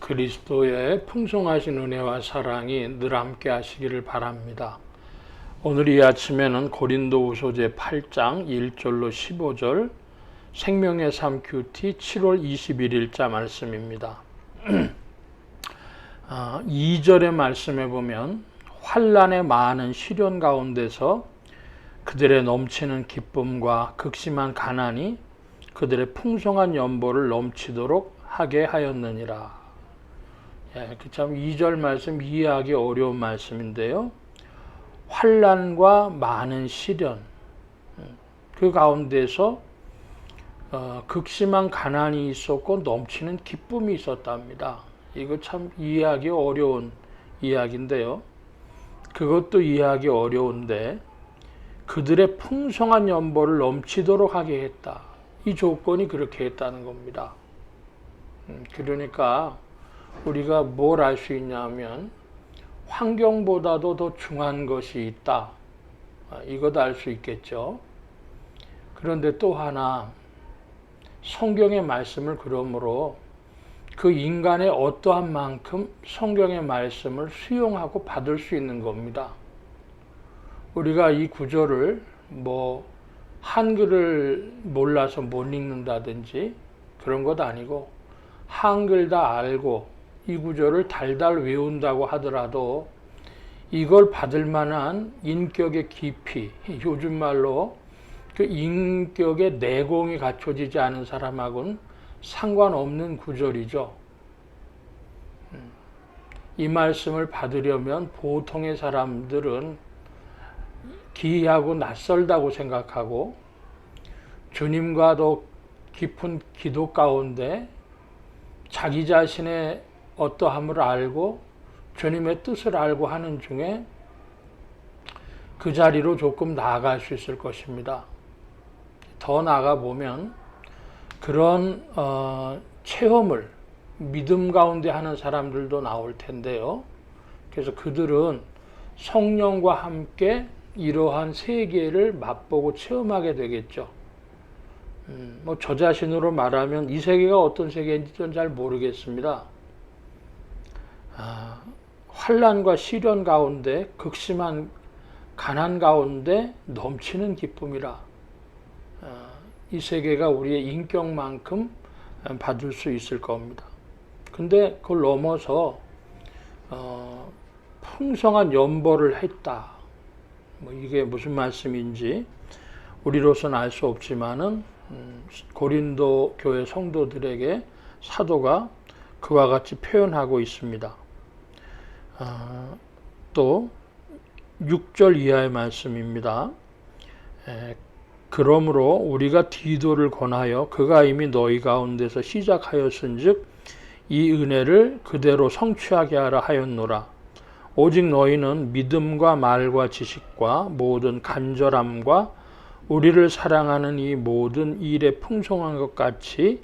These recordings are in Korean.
그리스도의 풍성하신 은혜와 사랑이 늘 함께 하시기를 바랍니다. 오늘 이 아침에는 고린도후서 제8장 1절로 15절 생명의 삶 큐티 7월 21일자 말씀입니다. 2절의 말씀에 보면 환난의 많은 시련 가운데서 그들의 넘치는 기쁨과 극심한 가난이 그들의 풍성한 연보를 넘치도록 하게 하였느니라. 참 2절 말씀 이해하기 어려운 말씀인데요. 환난과 많은 시련, 그 가운데서 극심한 가난이 있었고 넘치는 기쁨이 있었답니다. 이거 참 이해하기 어려운 이야기인데요. 그것도 이해하기 어려운데 그들의 풍성한 연보를 넘치도록 하게 했다. 이 조건이 그렇게 했다는 겁니다. 그러니까 우리가 뭘 알 수 있냐면 환경보다도 더 중요한 것이 있다. 이것도 알 수 있겠죠. 그런데 또 하나 성경의 말씀을 그러므로 그 인간의 어떠한 만큼 성경의 말씀을 수용하고 받을 수 있는 겁니다. 우리가 이 구절을 한글을 몰라서 못 읽는다든지 그런 것 아니고 한글 다 알고 이 구절을 달달 외운다고 하더라도 이걸 받을 만한 인격의 깊이, 요즘 말로 그 인격의 내공이 갖춰지지 않은 사람하고는 상관없는 구절이죠. 이 말씀을 받으려면 보통의 사람들은 기이하고 낯설다고 생각하고 주님과 더 깊은 기도 가운데 자기 자신의 어떠함을 알고 주님의 뜻을 알고 하는 중에 그 자리로 조금 나아갈 수 있을 것입니다. 더 나아가 보면 그런 체험을 믿음 가운데 하는 사람들도 나올 텐데요. 그래서 그들은 성령과 함께 이러한 세계를 맛보고 체험하게 되겠죠. 저 자신으로 말하면 이 세계가 어떤 세계인지 전 잘 모르겠습니다. 환난과 시련 가운데 극심한 가난 가운데 넘치는 기쁨이라 이 세계가 우리의 인격만큼 받을 수 있을 겁니다. 근데 그걸 넘어서 풍성한 연보를 했다. 이게 무슨 말씀인지 우리로서는 알 수 없지만은 고린도 교회 성도들에게 사도가 그와 같이 표현하고 있습니다. 또 6절 이하의 말씀입니다. 그러므로 우리가 디도를 권하여 그가 이미 너희 가운데서 시작하였은즉 이 은혜를 그대로 성취하게 하라 하였노라. 오직 너희는 믿음과 말과 지식과 모든 간절함과 우리를 사랑하는 이 모든 일에 풍성한 것 같이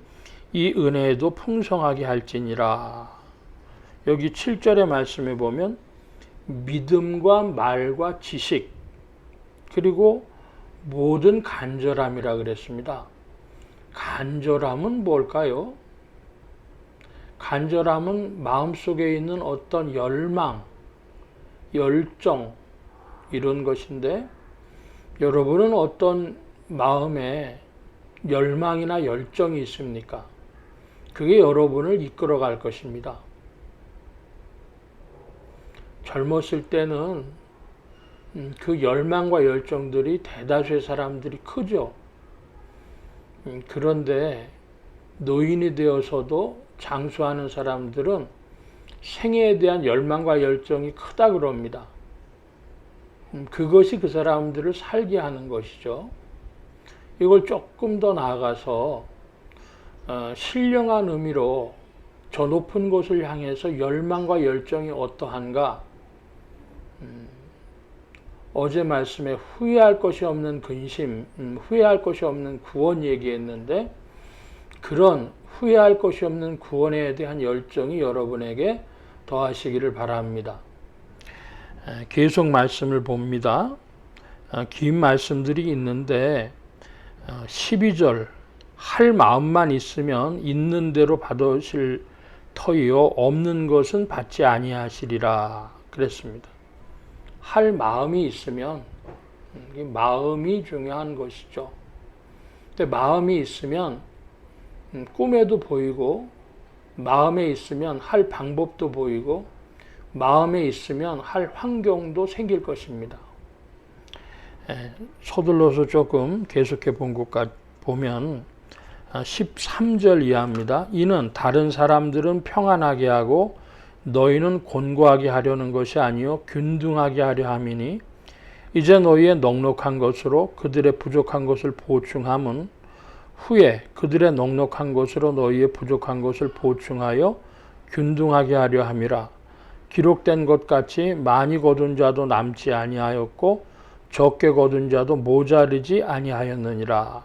이 은혜에도 풍성하게 할지니라. 여기 7절의 말씀에 보면 믿음과 말과 지식 그리고 모든 간절함이라 그랬습니다. 간절함은 뭘까요? 간절함은 마음속에 있는 어떤 열망, 열정 이런 것인데 여러분은 어떤 마음에 열망이나 열정이 있습니까? 그게 여러분을 이끌어갈 것입니다. 젊었을 때는 그 열망과 열정들이 대다수의 사람들이 크죠. 그런데 노인이 되어서도 장수하는 사람들은 생애에 대한 열망과 열정이 크다 그럽니다. 그것이 그 사람들을 살게 하는 것이죠. 이걸 조금 더 나아가서 신령한 의미로 저 높은 곳을 향해서 열망과 열정이 어떠한가? 어제 말씀에 후회할 것이 없는 근심, 후회할 것이 없는 구원 얘기했는데 그런 후회할 것이 없는 구원에 대한 열정이 여러분에게 더하시기를 바랍니다. 계속 말씀을 봅니다. 긴 말씀들이 있는데 12절 할 마음만 있으면 있는 대로 받으실 터이요 없는 것은 받지 아니하시리라 그랬습니다. 할 마음이 있으면 마음이 중요한 것이죠. 근데 마음이 있으면 꿈에도 보이고 마음에 있으면 할 방법도 보이고 마음에 있으면 할 환경도 생길 것입니다. 서둘러서 조금 계속해 본 것 보면 13절 이하입니다. 이는 다른 사람들은 평안하게 하고 너희는 곤고하게 하려는 것이 아니요 균등하게 하려 함이니 이제 너희의 넉넉한 것으로 그들의 부족한 것을 보충함은 후에 그들의 넉넉한 것으로 너희의 부족한 것을 보충하여 균등하게 하려 함이라. 기록된 것 같이 많이 거둔 자도 남지 아니하였고 적게 거둔 자도 모자르지 아니하였느니라.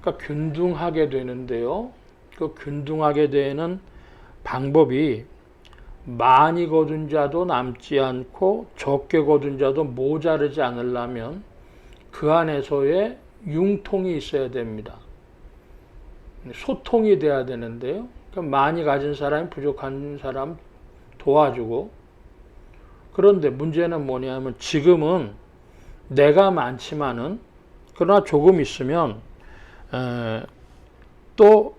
그러니까 균등하게 되는데요. 그 균등하게 되는 방법이 많이 거둔 자도 남지 않고 적게 거둔 자도 모자르지 않으려면 그 안에서의 융통이 있어야 됩니다. 소통이 돼야 되는데요. 그러니까 많이 가진 사람이 부족한 사람 도와주고, 그런데 문제는 뭐냐면 지금은 내가 많지만은 그러나 조금 있으면 또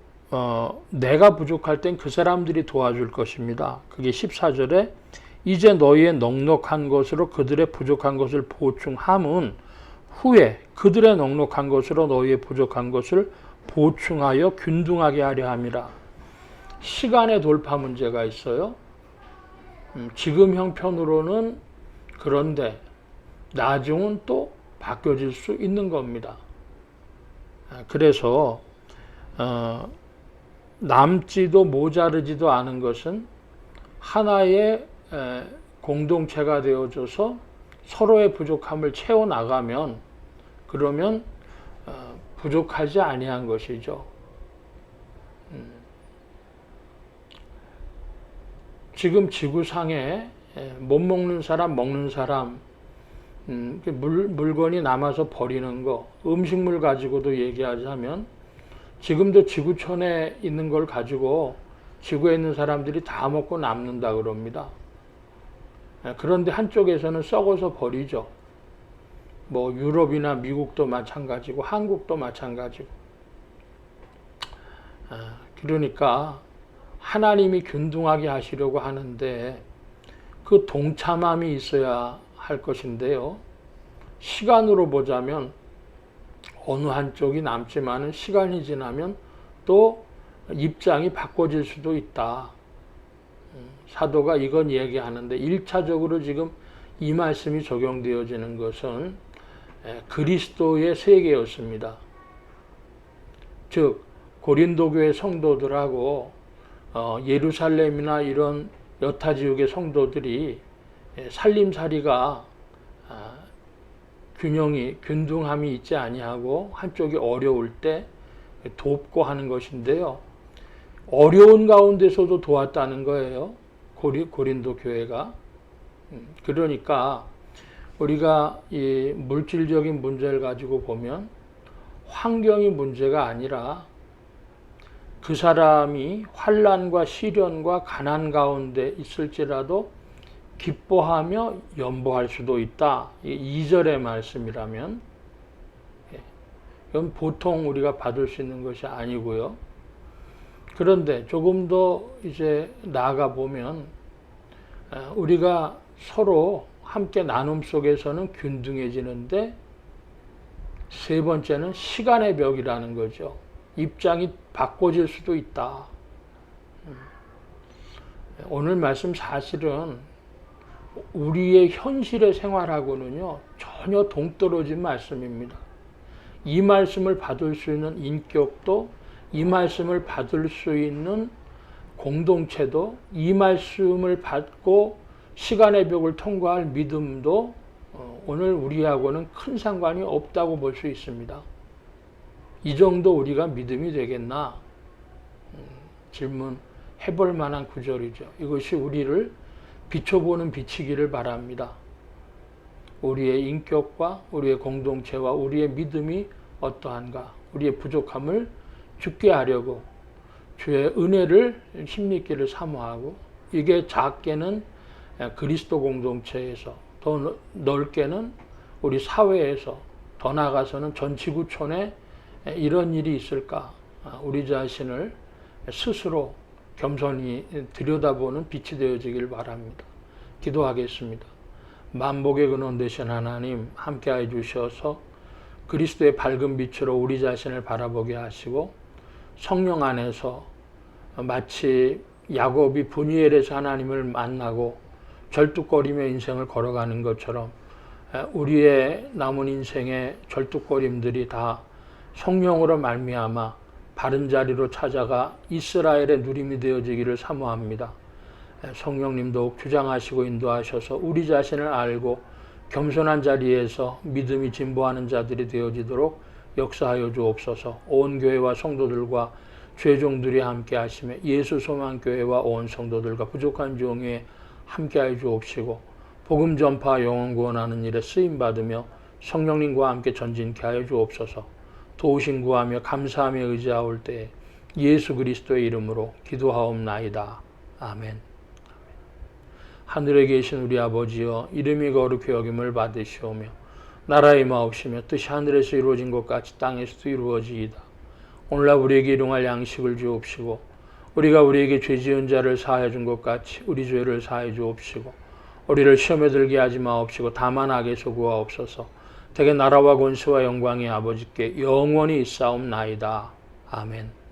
내가 부족할 땐 그 사람들이 도와줄 것입니다. 그게 14절에 이제 너희의 넉넉한 것으로 그들의 부족한 것을 보충함은 후에 그들의 넉넉한 것으로 너희의 부족한 것을 보충하여 균등하게 하려 함이라. 시간의 돌파 문제가 있어요. 지금 형편으로는 그런데 나중은 또 바뀌어질 수 있는 겁니다. 그래서 남지도 모자르지도 않은 것은 하나의 공동체가 되어줘서 서로의 부족함을 채워나가면 그러면 부족하지 아니한 것이죠. 지금 지구상에 못 먹는 사람, 먹는 사람, 물건이 남아서 버리는 거, 음식물 가지고도 얘기하자면 지금도 지구촌에 있는 걸 가지고 지구에 있는 사람들이 다 먹고 남는다 그럽니다. 그런데 한쪽에서는 썩어서 버리죠. 뭐 유럽이나 미국도 마찬가지고 한국도 마찬가지고. 그러니까 하나님이 균등하게 하시려고 하는데 그 동참함이 있어야 할 것인데요. 시간으로 보자면 어느 한쪽이 남지만은 시간이 지나면 또 입장이 바꿔질 수도 있다. 사도가 이건 얘기하는데 1차적으로 지금 이 말씀이 적용되어지는 것은 그리스도의 세계였습니다. 즉 고린도 교회 성도들하고 예루살렘이나 이런 여타 지역의 성도들이 살림살이가 균등함이 있지 아니하고 한쪽이 어려울 때 돕고 하는 것인데요. 어려운 가운데서도 도왔다는 거예요. 고린도 교회가. 그러니까 우리가 이 물질적인 문제를 가지고 보면 환경이 문제가 아니라 그 사람이 환난과 시련과 가난 가운데 있을지라도 기뻐하며 연보할 수도 있다. 2절의 말씀이라면 이건 보통 우리가 받을 수 있는 것이 아니고요. 그런데 조금 더 이제 나아가 보면 우리가 서로 함께 나눔 속에서는 균등해지는데 세 번째는 시간의 벽이라는 거죠. 입장이 바꿔질 수도 있다. 오늘 말씀 사실은 우리의 현실의 생활하고는요 전혀 동떨어진 말씀입니다. 이 말씀을 받을 수 있는 인격도, 이 말씀을 받을 수 있는 공동체도, 이 말씀을 받고 시간의 벽을 통과할 믿음도 오늘 우리하고는 큰 상관이 없다고 볼 수 있습니다. 이 정도 우리가 믿음이 되겠나? 질문해 볼 만한 구절이죠. 이것이 우리를 비춰보는 빛이기를 바랍니다. 우리의 인격과 우리의 공동체와 우리의 믿음이 어떠한가? 우리의 부족함을 죽게 하려고 주의 은혜를 힘입기를 사모하고, 이게 작게는 그리스도 공동체에서, 더 넓게는 우리 사회에서, 더 나아가서는 전 지구촌에 이런 일이 있을까? 우리 자신을 스스로 겸손히 들여다보는 빛이 되어지길 바랍니다. 기도하겠습니다. 만복의 근원 되신 하나님, 함께해 주셔서 그리스도의 밝은 빛으로 우리 자신을 바라보게 하시고, 성령 안에서 마치 야곱이 브니엘에서 하나님을 만나고 절뚝거리며 인생을 걸어가는 것처럼 우리의 남은 인생의 절뚝거림들이 다 성령으로 말미암아 바른 자리로 찾아가 이스라엘의 누림이 되어지기를 사모합니다. 성령님 더욱 주장하시고 인도하셔서 우리 자신을 알고 겸손한 자리에서 믿음이 진보하는 자들이 되어지도록 역사하여 주옵소서. 온 교회와 성도들과 죄종들이 함께 하시며 예수 소망교회와 온 성도들과 부족한 종에 함께하여 주옵시고, 복음 전파 영혼 구원하는 일에 쓰임받으며 성령님과 함께 전진케 하여 주옵소서. 도우심 구하며 감사하며 의지하올 때에 예수 그리스도의 이름으로 기도하옵나이다. 아멘. 하늘에 계신 우리 아버지여, 이름이 거룩히 여김을 받으시오며 나라의 마옵시며 뜻이 하늘에서 이루어진 것 같이 땅에서도 이루어지이다. 오늘날 우리에게 일용할 양식을 주옵시고, 우리가 우리에게 죄 지은 자를 사하여 준 것 같이 우리 죄를 사하여 주옵시고, 우리를 시험에 들게 하지 마옵시고 다만 악에서 구하옵소서. 대개 나라와 권세와 영광이 아버지께 영원히 있사옵나이다. 아멘.